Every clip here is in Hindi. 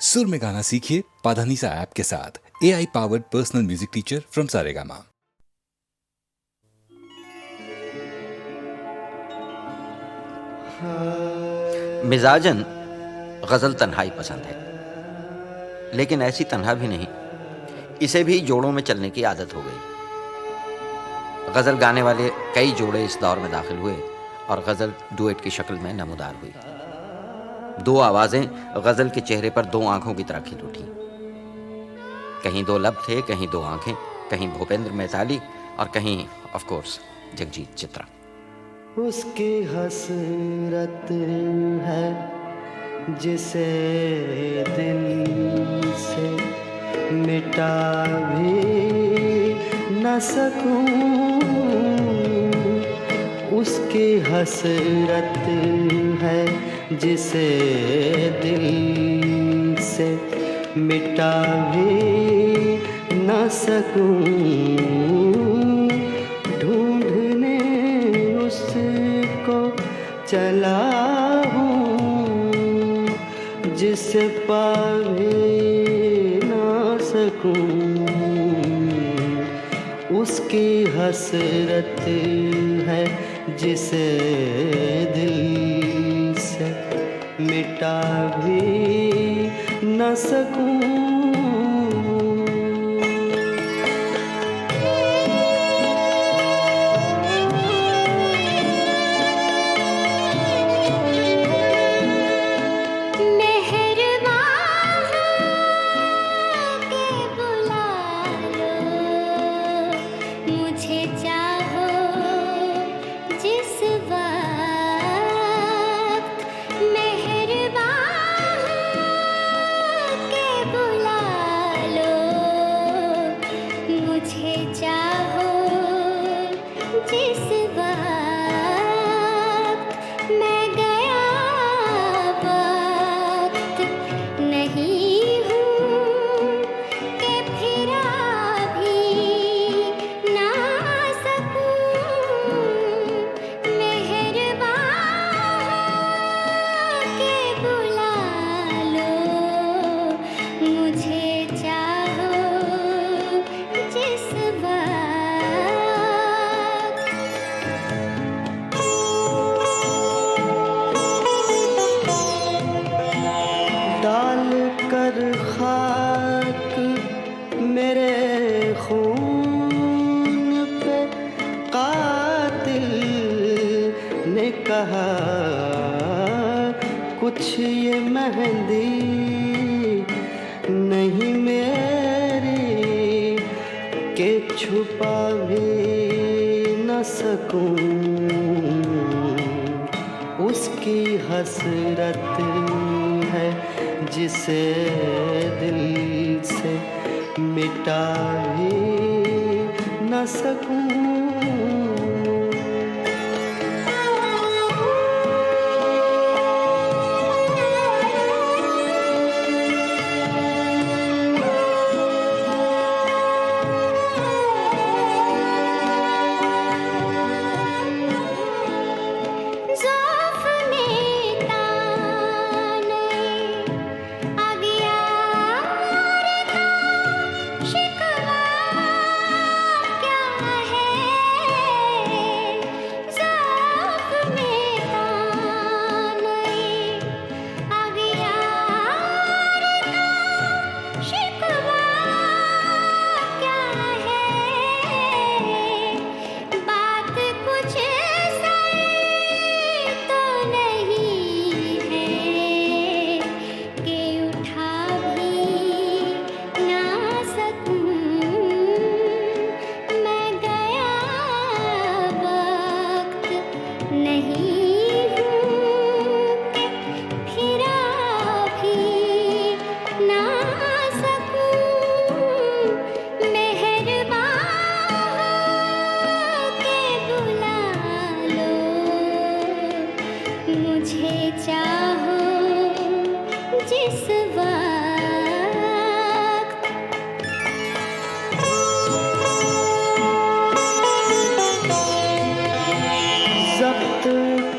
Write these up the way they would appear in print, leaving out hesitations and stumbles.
सुर में गाना सीखिए पाधानीसा ऐप के साथ। AI powered personal music teacher from Saregama. मिजाजन गज़ल तन्हाई पसंद है, लेकिन ऐसी तन्हा भी नहीं, इसे भी जोड़ों में चलने की आदत हो गई। गज़ल गाने वाले कई जोड़े इस दौर में दाखिल हुए और गज़ल डुएट की शक्ल में नमूदार हुई। दो आवाज़ें गज़ल के चेहरे पर दो आंखों की तरह खिल उठी। कहीं दो लब थे, कहीं दो आंखें, कहीं भूपेंद्र मैताली और कहीं ऑफ कोर्स जगजीत चित्रा। उसकी हसरत है जिसे दिल से मिटा भी न सकूं, उसकी हसरत है जिसे दिल से मिटा भी न सकूं, ढूंढने उसको चला हूँ जिसे पा भी न सकूं, उसकी हसरत है जिसे दिल से मिटा भी न सकूं। कुछ ये मेहंदी नहीं मेरी के छुपा भी न सकूं, उसकी हसरत है जिसे दिल से मिटा भी न सकूं।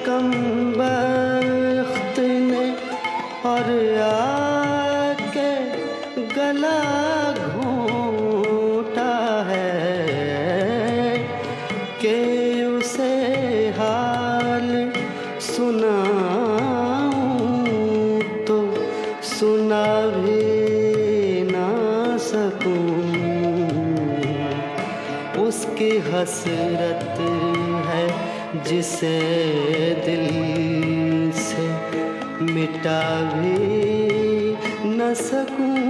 कम वक्त ने और आके गला घोंटा है कि उसे हाल सुनाऊं तो सुना भी ना सकूं। उसकी हसरत है जिसे दिल से मिटा भी न सकूं।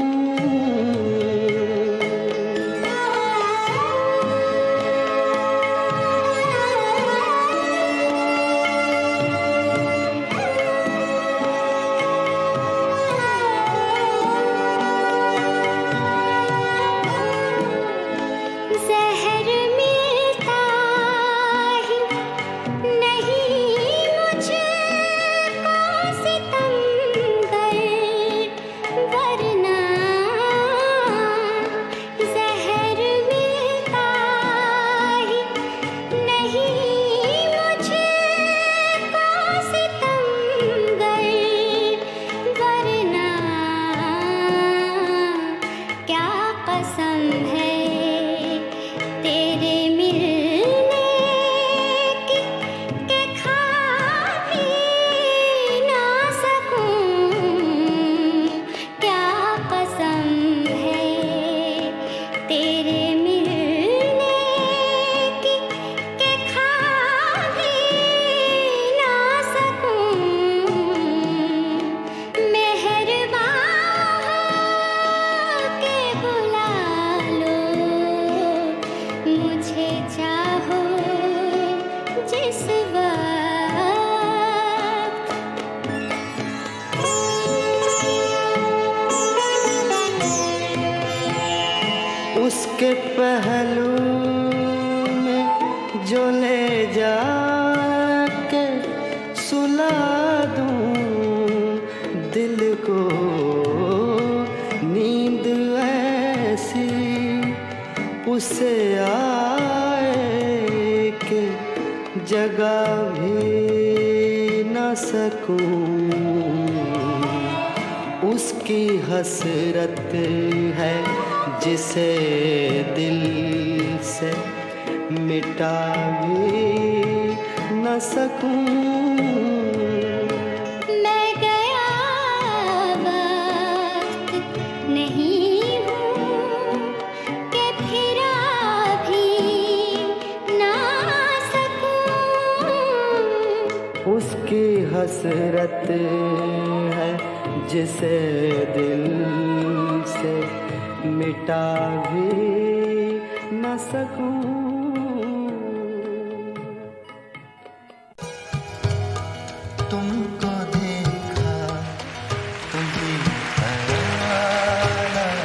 ज़हर मिलता ही नहीं मुझको सितमगर, वरना ज़हर मिलता ही नहीं मुझको सितमगर, वरना क्या कसम है तेरे मिलने की कि खा भी ना सकूं। क्या कसम है तेरे मिलने की कि खा भी ना सकूं। मेहरबान के बुला लो, मुझे चाहो जिस वक्त। उसके पहलू में जो ले जाके सुला दूं दिल को, नींद ऐसी उसे आए कि जगा भी न सकूं। उसकी हसरत है जिसे दिल से मिटा भी न सकूं। मैं गया वक्त नहीं हूँ कि फिरा भी ना सकूं। उसकी हसरत है जिसे दिल से मिटा भी न सकूं। तुमको देखा तुम्हें ख्याल आया,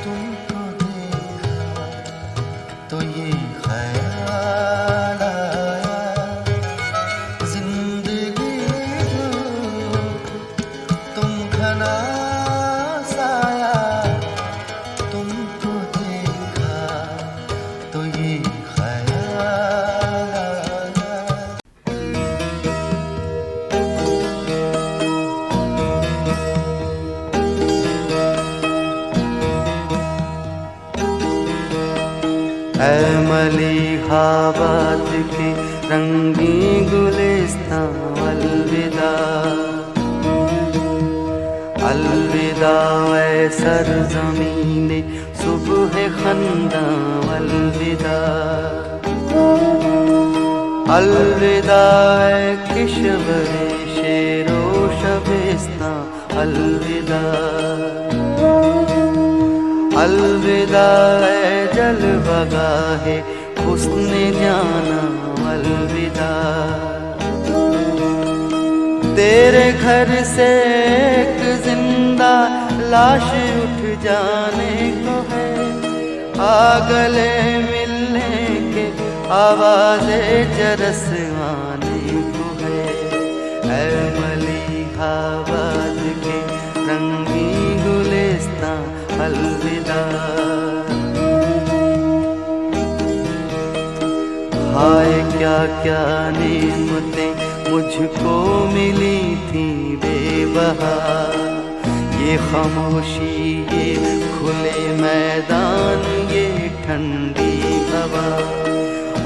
तुमको देखा तो ये ख्याल आया, जिंदगी हो तुम घना साया, तुमको देखा तो ये ख्याल आया। ऐ मलिहाबाद के रंगी गुलिस्तां अलविदा, अलविदा ऐ सरज़मीने सुबह खंदा, अलविदा अलविदा ऐ किशवरे शेरो शबिस्तां, अलविदा अलविदा ऐ जलवगाहे हुस्ने जाना, अलविदा तेरे घर से एक जिंदा लाश उठ जाने को है, आ गले मिलने के आवाज़े जरस आने को है। ऐ मलिहाबाद के रंगी गुलिस्तां अलविदा, हाय क्या क्या नेमतें मुझको मिली थी बेबहा, ये खामोशी, ये खुले मैदान, ये ठंडी हवा,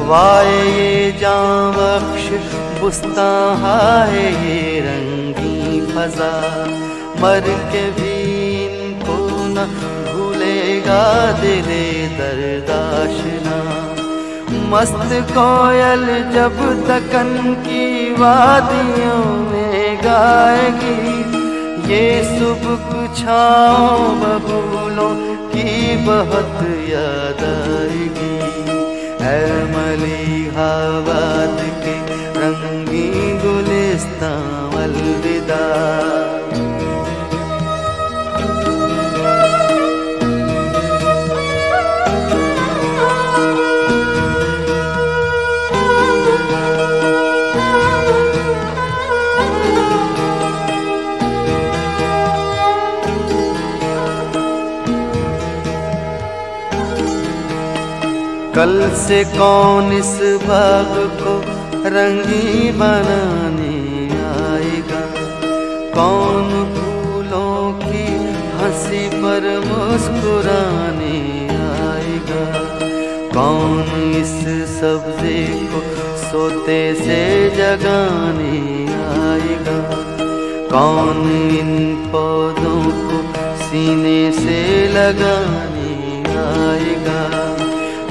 वाय ये जां बख्श बुस्तां, हाय ये रंगी फजा, मर के भी इनको न भूलेगा दिले दर्दाशना। मस्त कोयल जब दक्कन की वादियों में गाएगी, ये सुबह छाँव बबूलों की बहुत याद आएगी। ऐ मलिहाबाद के रंगीन गुलिस्तां अलविदा। कल से कौन इस बाग को रंगी बनाने आएगा, कौन फूलों की हंसी पर मुस्कुराने आएगा, कौन इस सब्जे को सोते से जगाने आएगा, कौन इन पौधों को सीने से लगाने आएगा,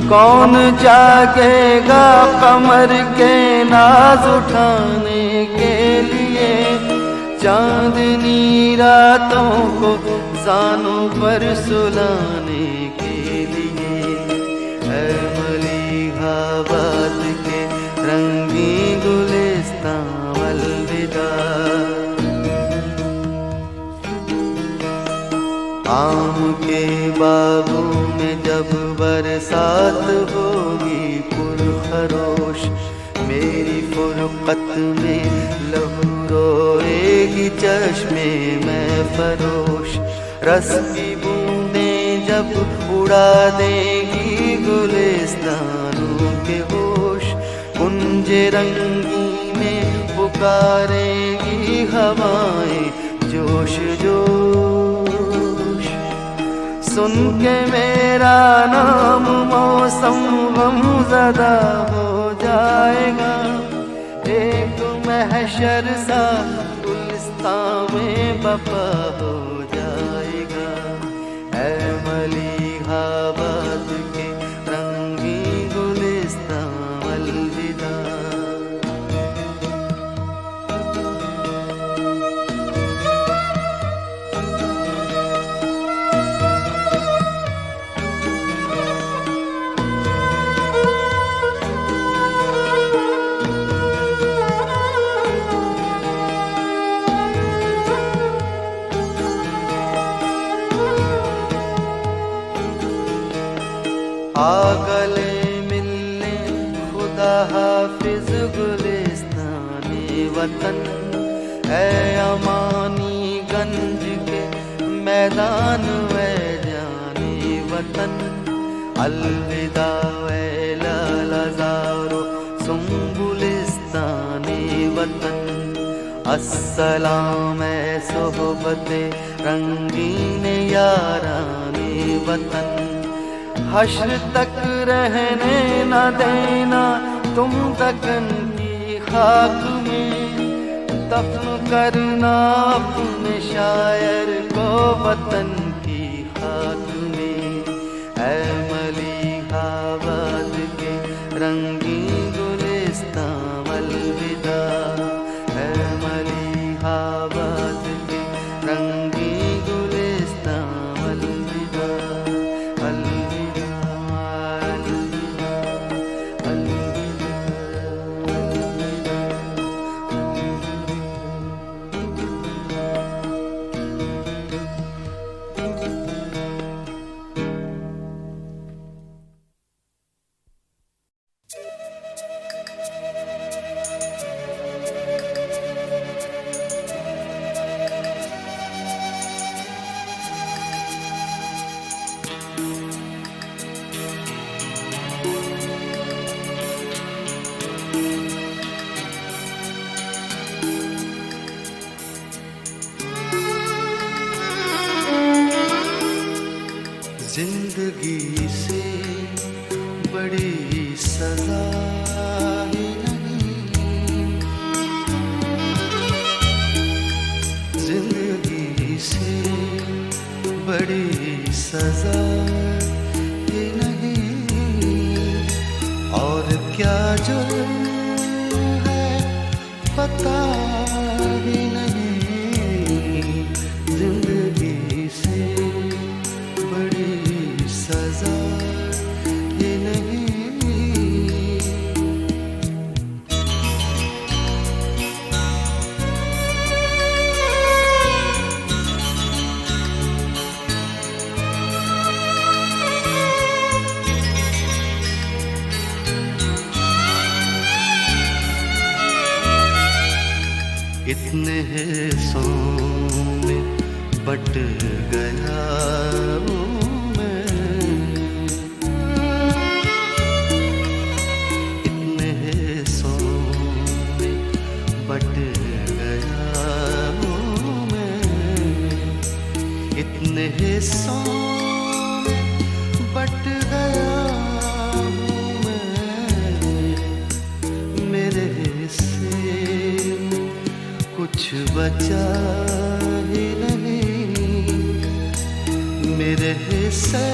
कौन जागेगा कमर के नाज उठाने के लिए, चांदनी रातों को जानों पर सुलाने के लिए। ऐ मलिहाबाद के रंगीन गुलिस्तां अलविदा। आम के बागों में जब बरसात होगी पुरखरोश, मेरी फुरकत में लहू रोएगी चश्मे में फरोश, रस की बूंदें जब उड़ा देगी गुलिस्तानों के होश, कुंज रंगी में पुकारेगी हवाएं जोश जोश। सुन के मेरा नाम मौसम गमज़दा हो जाएगा, एक महशर सा गुलिस्तां में बपा हो जाएगा। ऐ मलिहाबाद के रंगीन गुलिस्तां अलविदा। गले मिलने खुदा हाफिज गुलिस्ताने वतन, ऐ अमानी गंज के मैदान वे जाने वतन, अलविदा वे लालज़ारो सुम्बुलिस्ताने वतन, अस्सलाम ऐ सोहबते रंगीन याराने वतन। हश्र तक रहने न देना तुम दक्कन की खाक में, दफन करना अपने शायर को वतन की खाक में। ऐ मलिहाबाद के रंगीन गुलिस्तां अलविदा। ऐ मलिहाबाद के रंगीन गुलिस्तां अलविदा। अलविदा अलविदा अलविदा अलविदा। जिंदगी से बड़ी सजा ही नहीं, जिंदगी से बड़ी सजा ही नहीं। और क्या जुर्म है पता ही नहीं, जिंदगी से बड़ी सजा ही नहीं। इतने हिस्सों में बट गया हूँ मैं, इतने हिस्सों में बट गया हूँ मैं, इतने हिस्सों में बट गया हूँ मैं। मेरे हिस्से कुछ बचा ही नहीं, मेरे हिस्से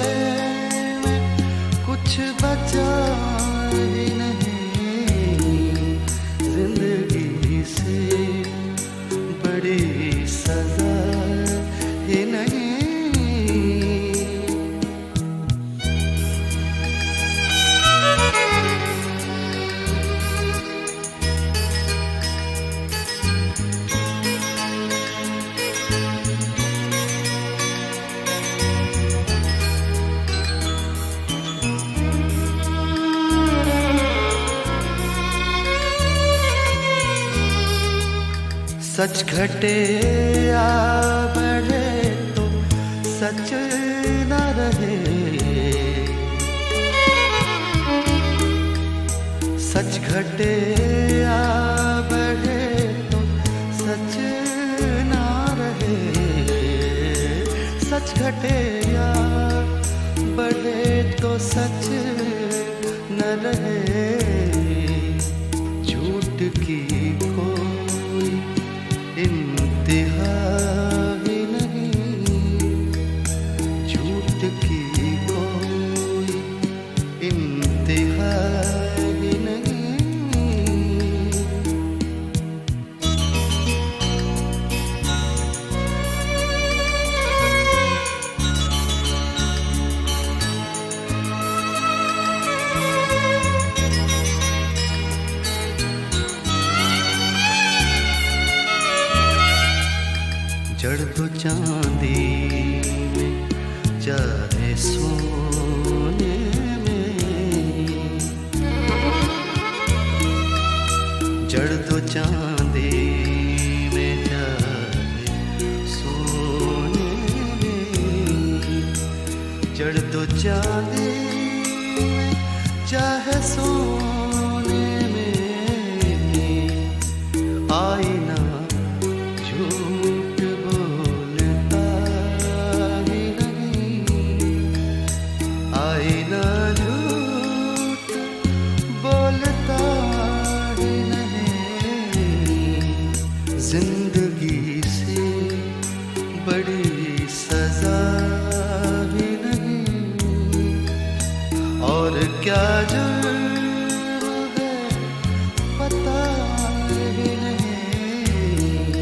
में कुछ बचा ही नहीं, जिंदगी से बड़ी सजा ही नहीं। सच घटे या बढ़े तो सच न रहे, सच घटे या बढ़े तो सच न रहे, सच घटे या बढ़े तो सच न रहे। झूठ की कोई इंतहा ही नहीं, झूठ की कोई इंतहा ही नहीं। जड़ दो चांदी में चाहे सोने में, जड़ दो चांदी में चाहे सोने में, जड़ दो चांदी में चाहे सोने में। आईना जिंदगी से बड़ी सजा ही नहीं। और क्या जुर्म है पता ही नहीं,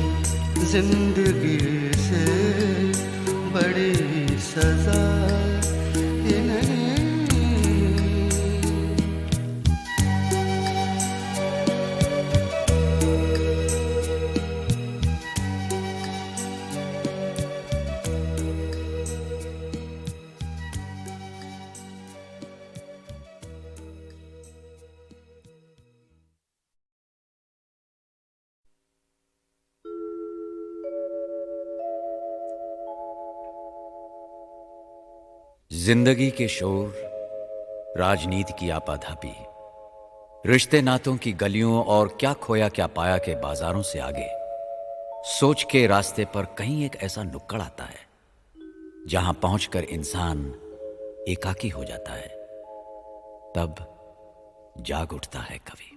जिंदगी से बड़ी सजा ही नहीं। जिंदगी के शोर, राजनीति की आपाधापी, रिश्ते नातों की गलियों और क्या खोया क्या पाया के बाजारों से आगे सोच के रास्ते पर कहीं एक ऐसा नुक्कड़ आता है जहां पहुंचकर इंसान एकाकी हो जाता है, तब जाग उठता है कवि।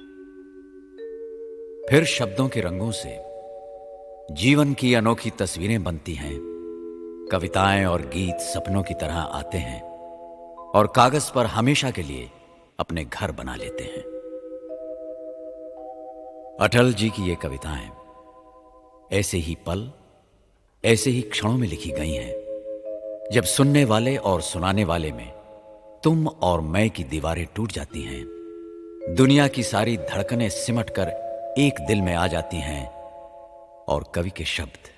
फिर शब्दों के रंगों से जीवन की अनोखी तस्वीरें बनती हैं। कविताएं और गीत सपनों की तरह आते हैं और कागज पर हमेशा के लिए अपने घर बना लेते हैं। अटल जी की ये कविताएं ऐसे ही पल, ऐसे ही क्षणों में लिखी गई हैं, जब सुनने वाले और सुनाने वाले में तुम और मैं की दीवारें टूट जाती हैं, दुनिया की सारी धड़कनें सिमटकर एक दिल में आ जाती हैं और कवि के शब्द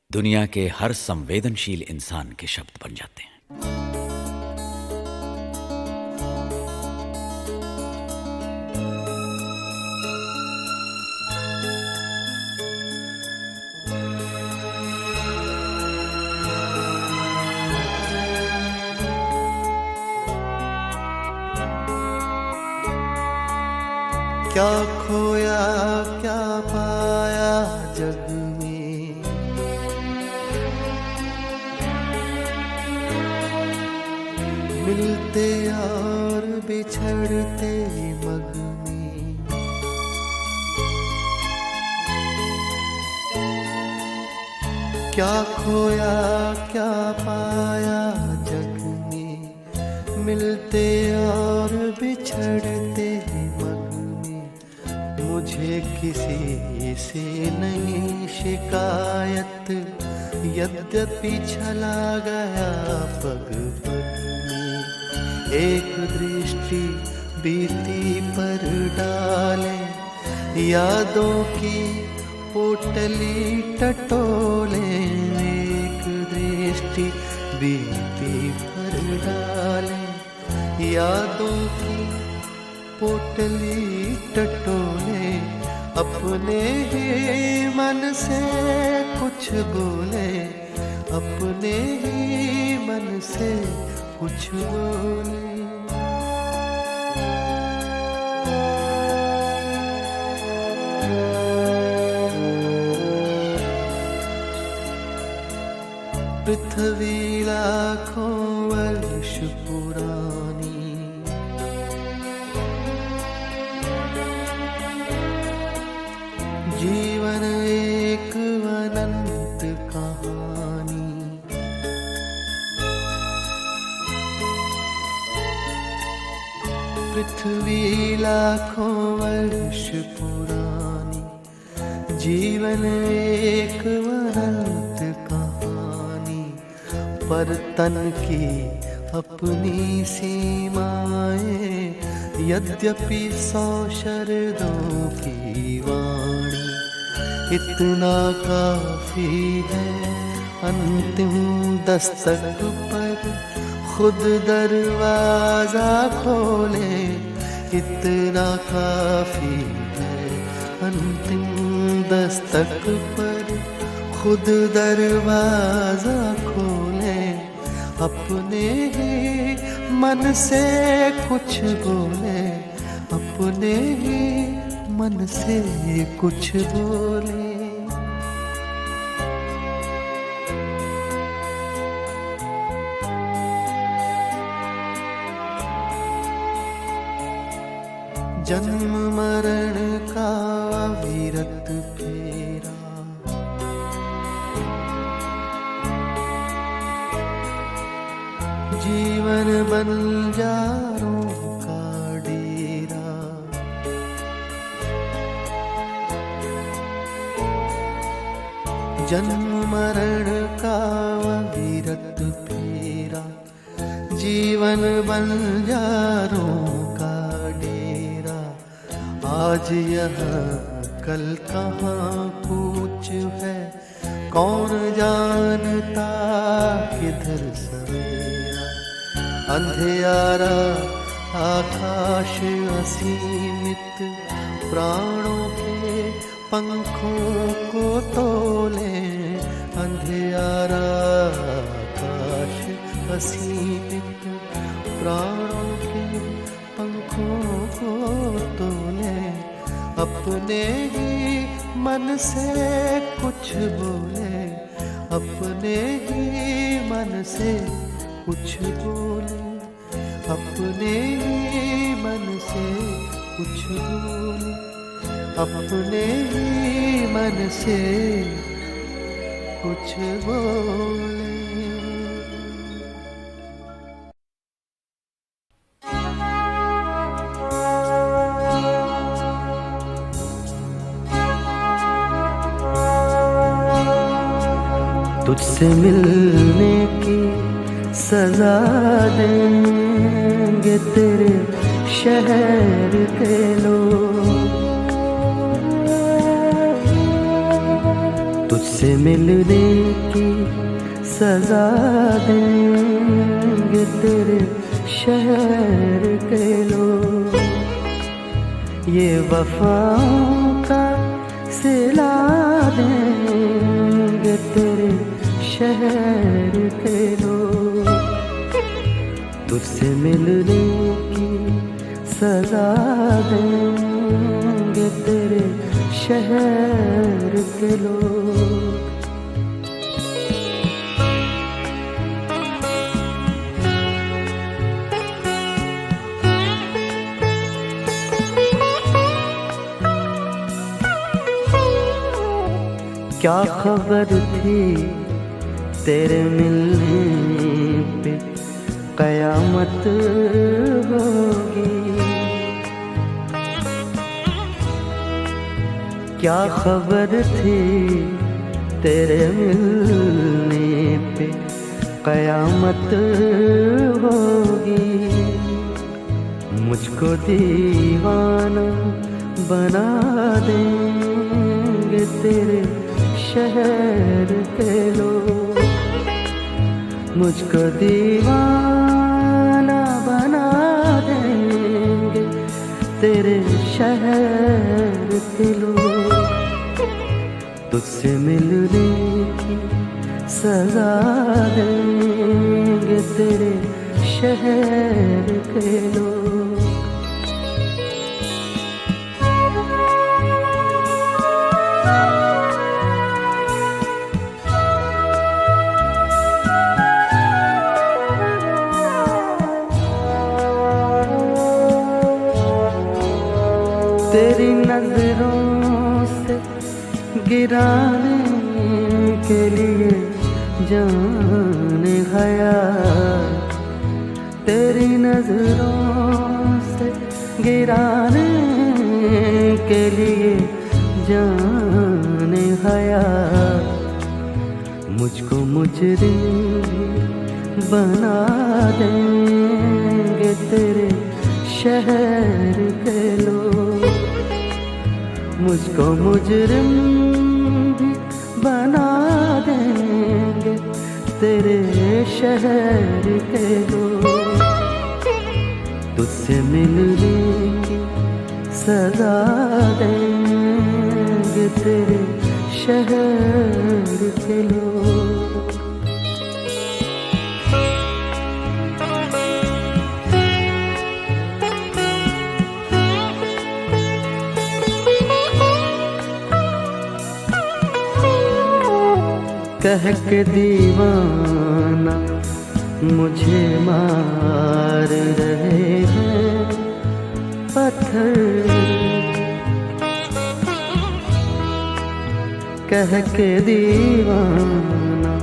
दुनिया के हर संवेदनशील इंसान के शब्द बन जाते हैं। क्या खोया क्या पाया जग में, मिलते और बिछड़ते मग में। क्या खोया क्या पाया जग में, मिलते और बिछड़ते मग में। मुझे किसी से नहीं शिकायत, यद्यपि चला गया पग पग में। एक दृष्टि बीती पर डाले, यादों की पोटली टटोले। एक दृष्टि बीती पर डाले, यादों की पोटली टटोले। अपने ही मन से कुछ बोले, अपने ही मन से कुछ बोले। पृथ्वी लाखों वर्ष पुरानी, जीवन एक अनंत कहानी। पृथ्वी लाखों वर्ष पुरानी, जीवन एक अनंत कहानी। पर तन की अपनी सीमाएं, यद्यपि 100 शरदों की वाणी। इतना काफी है अंतिम दस्तक पर खुद दरवाजा खोले। इतना काफी है अंतिम दस्तक पर खुद दरवाजा खोले। अपने ही मन से कुछ बोले, अपने ही मन से कुछ बोले। जन्म मरण का अविरत फेरा, जीवन बंजारों का डेरा। जन्म मरण का अविरत फेरा, जीवन बंजारों का डेरा। आज यहाँ कल कहाँ कूच है, कौन जानता किधर सवेरा। अंधियारा आकाश असीमित, प्राणों के पंखों को तोले। अंधियारा आकाश असीमित, प्राणों के पंखों को तोले। अपने ही मन से कुछ बोले, अपने ही मन से कुछ बोले, अपने ही मन से कुछ बोले, अपने ही मन से कुछ बोले। तुझसे मिलने की सजा देंगे तेरे शहर के लोग, तुझसे मिलने की सजा देंगे तेरे शहर के लोग। ये वफाओं का सिला देंगे तेरे शहर के लोग, तुझसे मिलने की सजा देंगे तेरे शहर के लोग। क्या खबर थी तेरे मिलने पे कयामत होगी, क्या खबर थी तेरे मिलने पे कयामत होगी। मुझको दीवाना बना देंगे तेरे शहर के लोग, मुझको दीवाना बना देंगे तेरे शहर के लोग। तुझसे मिलने की सजा देंगे तेरे शहर के लोग। तेरी नजरों से गिराने के लिए जाने हया, तेरी नजरों से गिराने के लिए जाने हया। मुझको मुजरिम बना देंगे तेरे शहर के लोग, मुझको मुजरिम भी बना देंगे तेरे शहर के लोग। तुझसे मिलने की सजा देंगे तेरे शहर के लोग। कह के दीवाना मुझे मार रहे हैं पत्थर, कह के दीवाना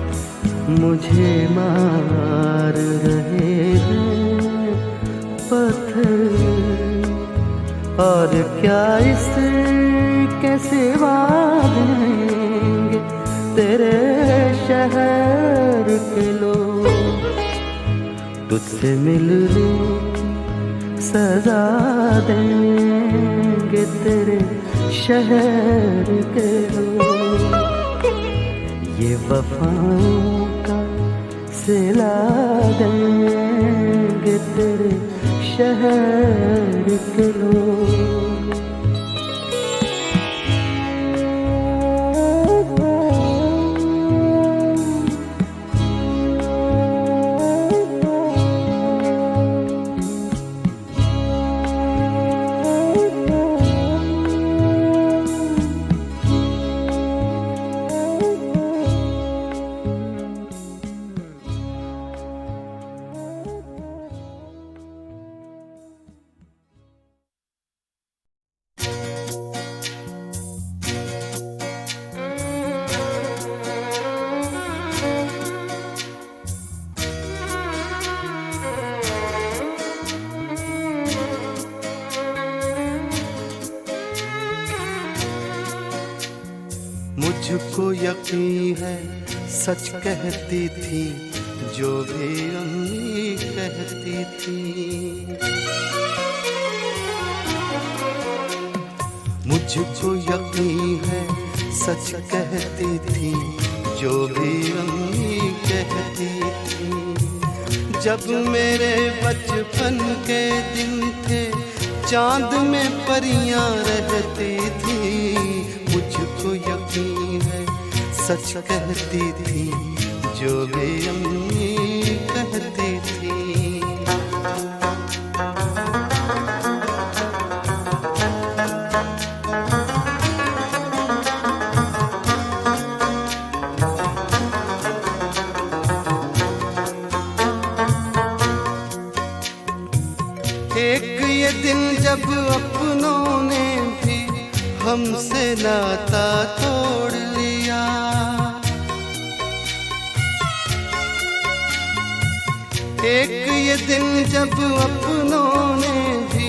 मुझे मार रहे हैं पत्थर। और क्या इसके सिवा देंगे तेरे शहर के लोग। तुझसे मिलने की सजा देंगे तेरे शहर के लोग। ये वफाओं का सिला देंगे तेरे शहर के लोग। यकीन है सच कहती थी जो भी अम्मी कहती थी। मुझको यकीन है सच कहती थी जो भी अम्मी कहती थी। जब मेरे बचपन के दिन थे चांद में परियां रहती थी। मुझको यकीन है सच कहती थी जो भी अम्मी कहती थी। एक ये दिन जब अपनों ने भी हमसे नाता तोड़ लिया। एक ये दिन जब अपनों ने भी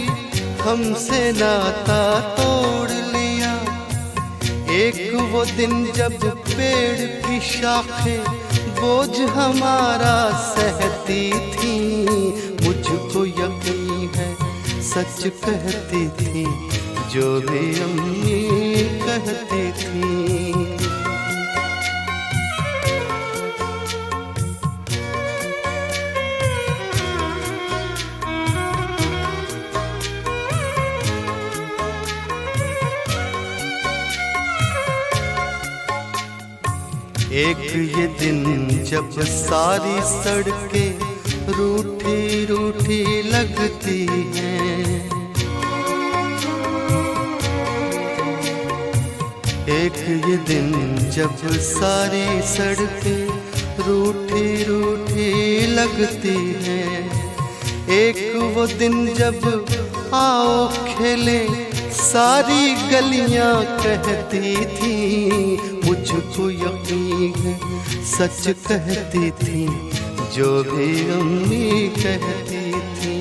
हमसे नाता तोड़ लिया। एक वो दिन जब पेड़ की शाखें बोझ हमारा सहती थी। मुझको यकीन है सच कहती थी जो भी अम्मी कहती थी। एक ये दिन जब सारी सड़कें रूठी रूठी लगती हैं। एक ये दिन जब सारी सड़कें रूठी रूठी लगती हैं। एक वो दिन जब आओ खेले सारी गलियां कहती थी। मुझको यकीन है सच कहती थी जो भी अम्मी कहती थी।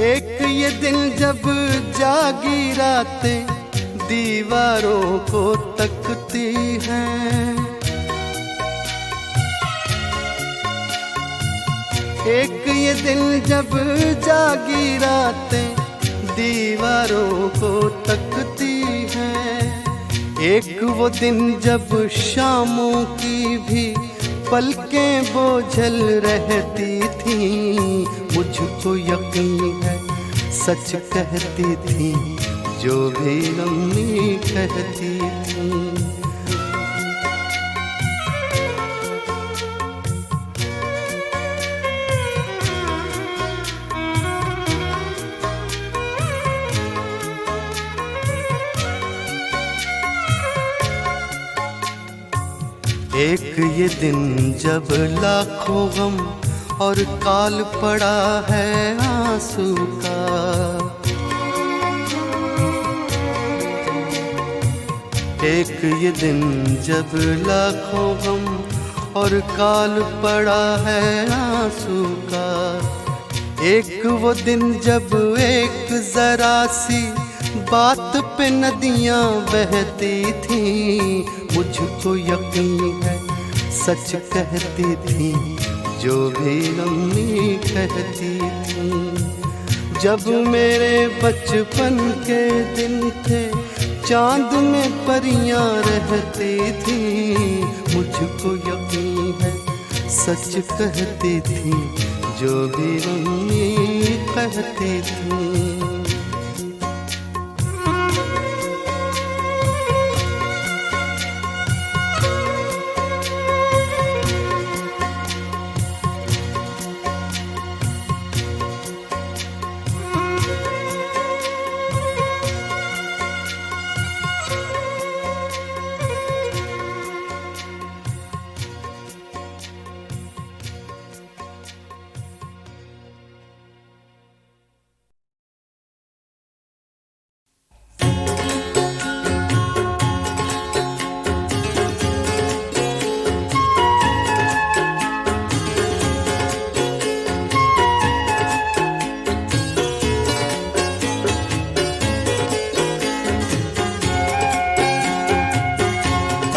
एक ये दिन जब जागी रातें दीवारों को तकती हैं। एक ये दिन जब जागी रातें दीवारों को तकती हैं। एक वो दिन जब शामों की भी पलकें बोझल रहती थी। मुझको यकीन है सच कहती थी जो भी अम्मी कहती थी। एक ये दिन जब लाखों गम और काल पड़ा है आंसू का। एक ये दिन जब लाखों गम और काल पड़ा है आंसू का। एक वो दिन जब एक जरा सी बात पे नदियां बहती थी। मुझको यकीन है सच कहती थी जो भी अम्मी कहती थी। जब मेरे बचपन के दिन थे चांद में परियां रहती थी। मुझको यकीन है सच कहती थी जो भी अम्मी कहती थी।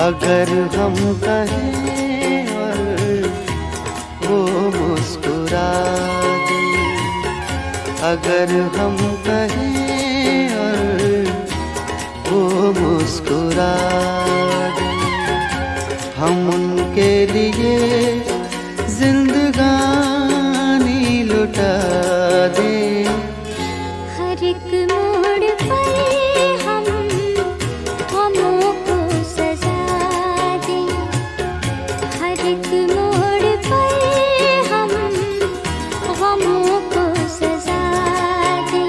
अगर हम कहें और वो मुस्कुरा दे, अगर हम कहें और वो मुस्कुरा दे, हम उनके लिए जिंदगानी लुटा दे। हर एक मोड़ पर हम गमों को सजा दे, हर एक मोड़ पर हम गमों को सजा दे।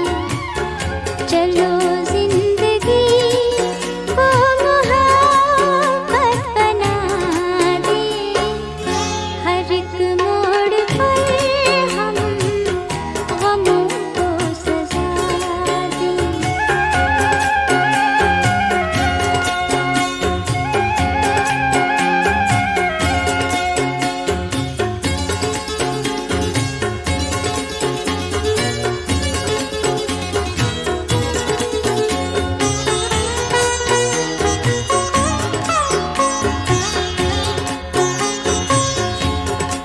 चलो जिंदगी को मोहब्बत बना दे, हर एक मोड़ पर हम गमों को सजा दे।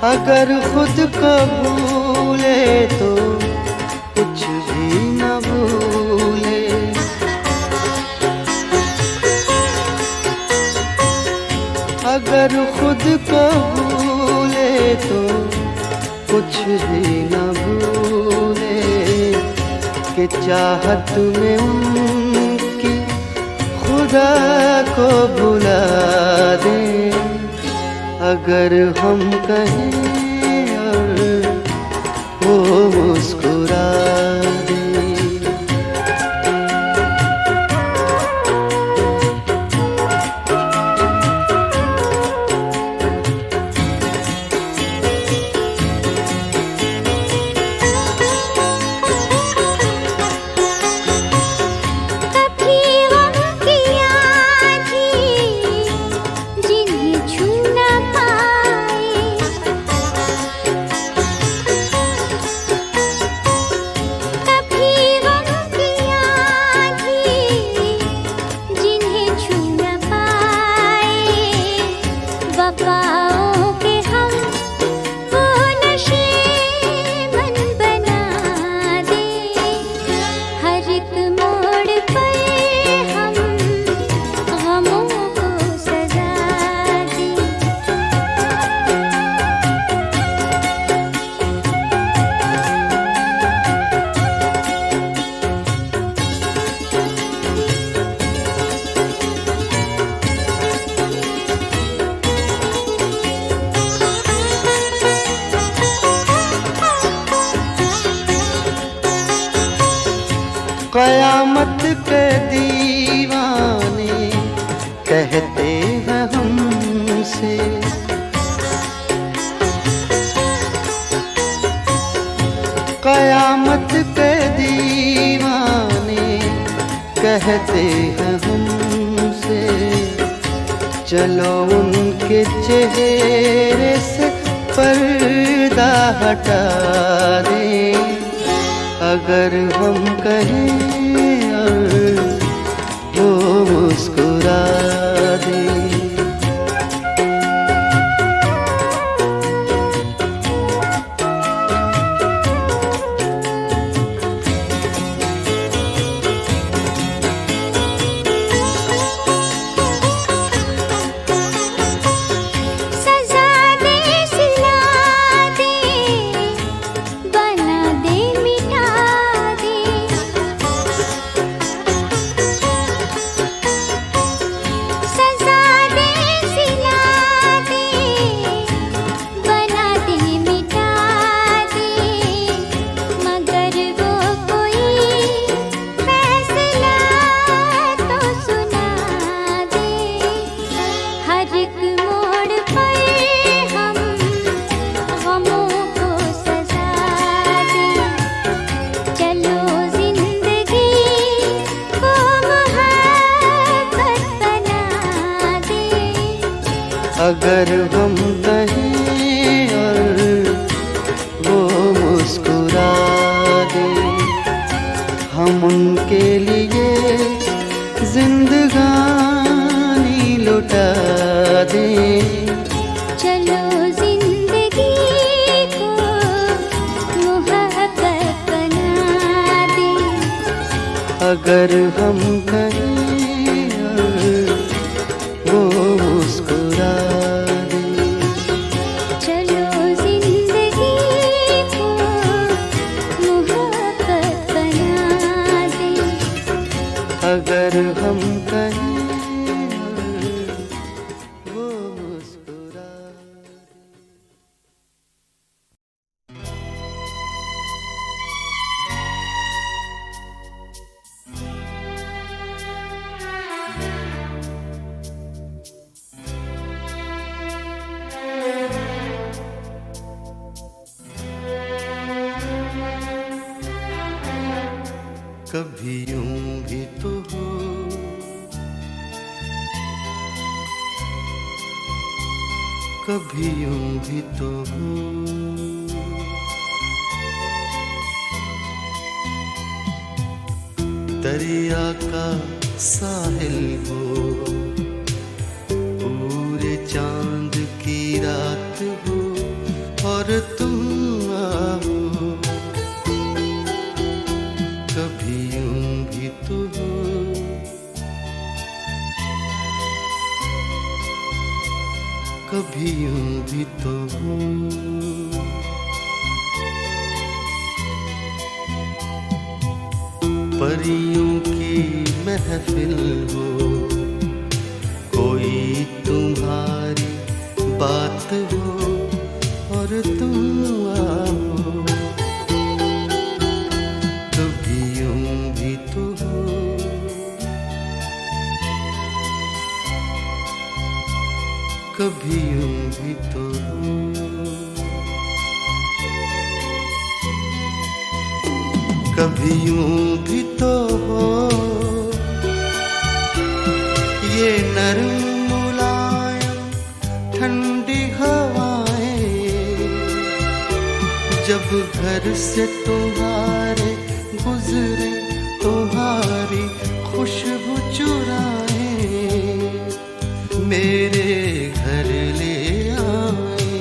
अगर खुद को भूले तो कुछ भी न भूले, अगर खुद को भूले तो कुछ भी न भूले, कि चाहत में उनकी खुदा को भुला दे। अगर हम कहें और वो मुस्कुरा दे। कभी गम की आँधी जिन्हें छू न पाए, कभी गम की आँधी जिन्हें छू न पाए, वफाओं के हम वो नशे मन बना दे। हर एक मोड़ पर हम गमों को सजा दे। कयामत के दीवाने कहते हैं हमसे, कयामत के दीवाने कहते हैं हमसे, चलो उनके चेहरे से पर्दा हटा दे। अगर हम कहें और वो मुस्कुरा दे। सजा दे, सिला दे, बना दे, मिटा दे। सजा दे, सिला दे, बना दे, मिटा दे। मगर वो कोई फैसला तो सुना दे। हर एक मोड़ पर हम गमों को सजा दे। चलो जिंदगी को मोहब्बत बना दे। अगर हम कहें और वो मुस्कुरा दे, हम उनके लिए जिंदगानी लुटा चलो जिंदगी को मोहब्बत बना दे। अगर हम कहीं और वो मुस्कुरा दे। चलो जिंदगी को मोहब्बत बना दे। अगर हम कहीं और वो मुस्कुरा दे। कभी यूं भी तो हो, कभी यूं भी तो हो। दरिया का साहिल हो, पूरे चांद की रात हो और तुम आओ। कभी यूं भी तो हो, कभी यूं भी तो हो। परियों की महफिल हो, कोई तुम्हारी बात हो और तुम आओ। कभी यूं भी तो हो, कभी यूं भी तो हो। कभी यूं भी तो हो, ये नरम मुलायम ठंडी हवाएं जब घर से तुम्हारे गुजरे, तुम्हारी खुशबू चुराए मेरे घर ले आए।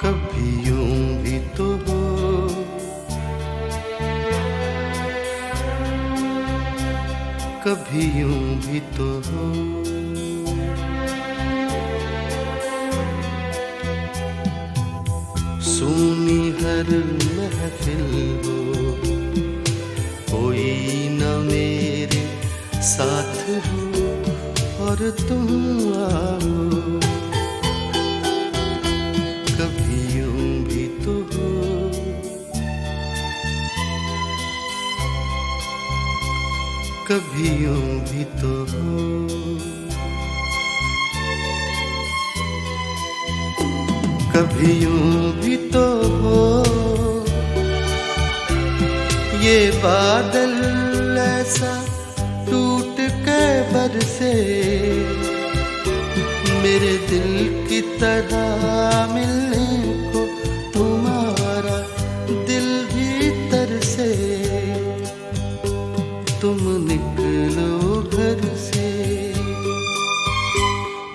कभी यूं भी तो हो, कभी यूं भी तो हो। सूनी हर महफिल हो, कोई न मेरे साथ हो और तुम आओ। कभी यूं भी तो हो, कभी यूं भी तो हो। कभी यूं भी तो हो, ये बादल ऐसा टूट के बरसे मेरे दिल की तरह मिलने को तुम्हारा दिल भी तरसे। तुम निकलो घर से,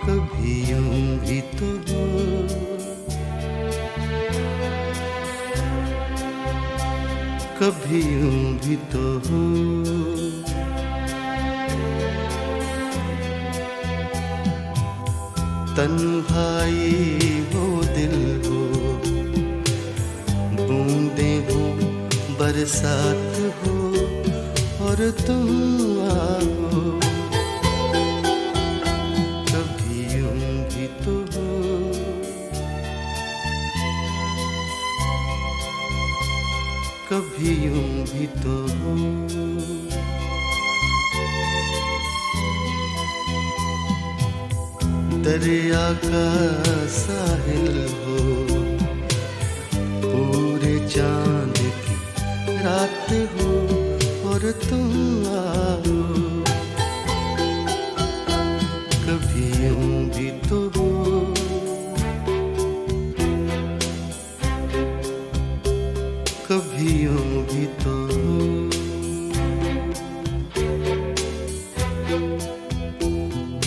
कभी यूं भी तो हो, कभी यूं भी तो हो। तन्हाई हो दिल हो, बूंदे हो बरसात हो और तुम आओ। कभी यूं भी तो हो, कभी यूं भी तो हो। दरिया का साहिल हो, पूरे चांद की रात हो और तुम आओ। कभी यूं भी तो हो, कभी यूं भी तो हो।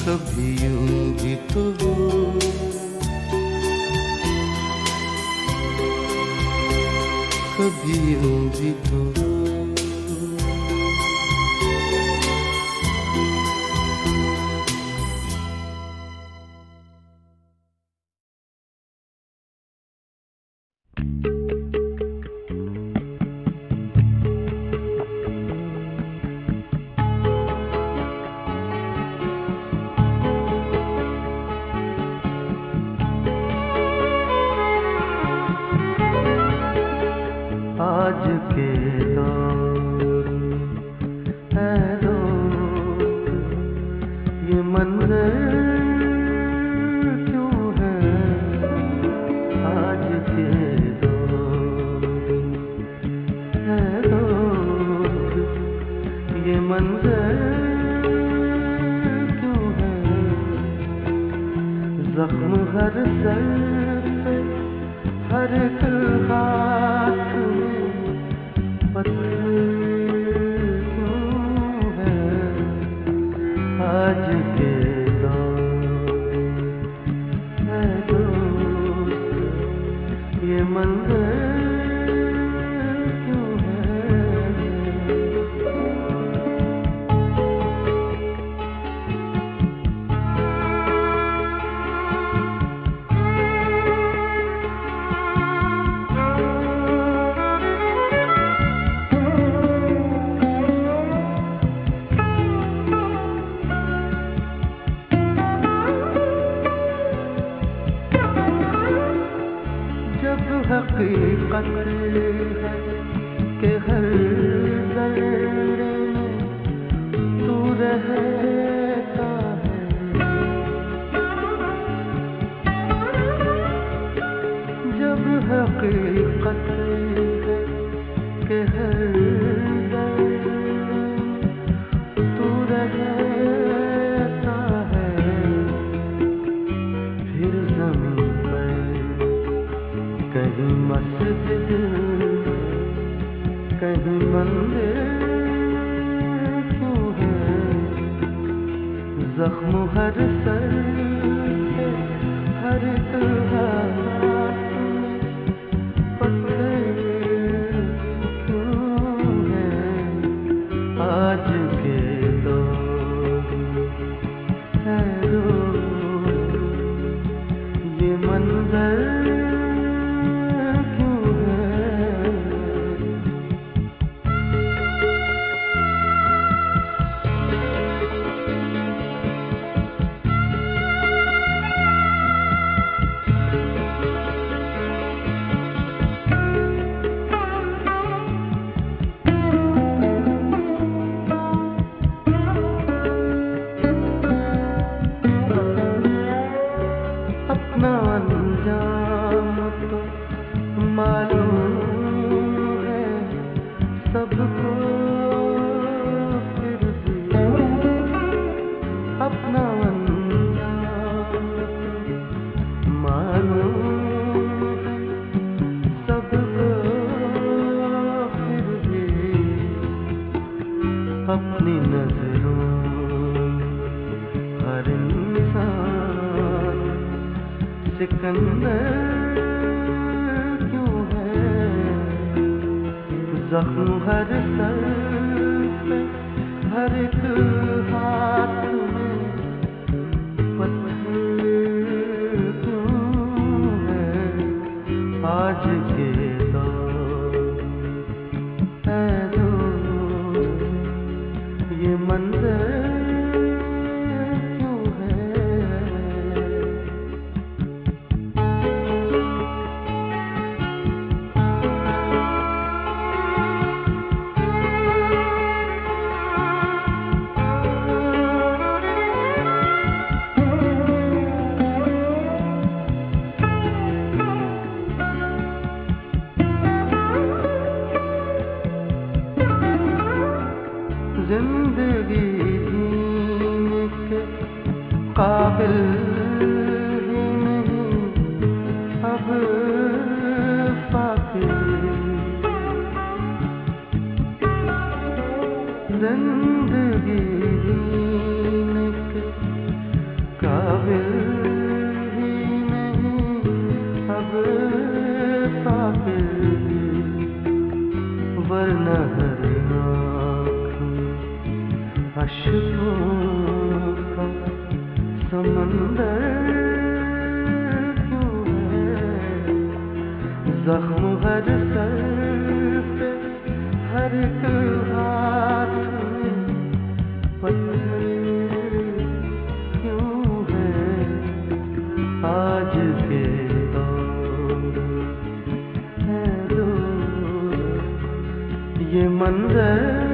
कभी यूं भी तो हो, कभी यूं भी तो हो। आज के दौर है दोस्त, ये मंजर क्यों है? आज के दौर है दोस्त, ये मंजर क्यों है? जख्म हर सर पे, हर एक हाथ में पत्थर क्यों है? आज के दौर है दोस्त, ये मंजर क्यों है? जब हकीकत है कि हर ज़र्रे में तू रहता है, जब हकीकत है कि हर ज़र्रे में तू रहता है, फिर ज़मीं पर कहीं मस्जिद, कहीं मंदिर क्यों है? जख्म हर सर पे, हर एक हाथ में पत्थर क्यों है? आज के दौर है रोज़, ये मंजर क्यों है? अपना अंजाम तो मालूम है सबको, फिर भी अपना अंजाम तो मालूम है सबको, फिर भी अपनी नजरों हर इंसान सिकंदर क्यों है? जख्म हर सर पे, हर एक हाथ में पत्थर क्यों है? आज के दौर है दोस्त, ये मंजर क्यों है? मंजर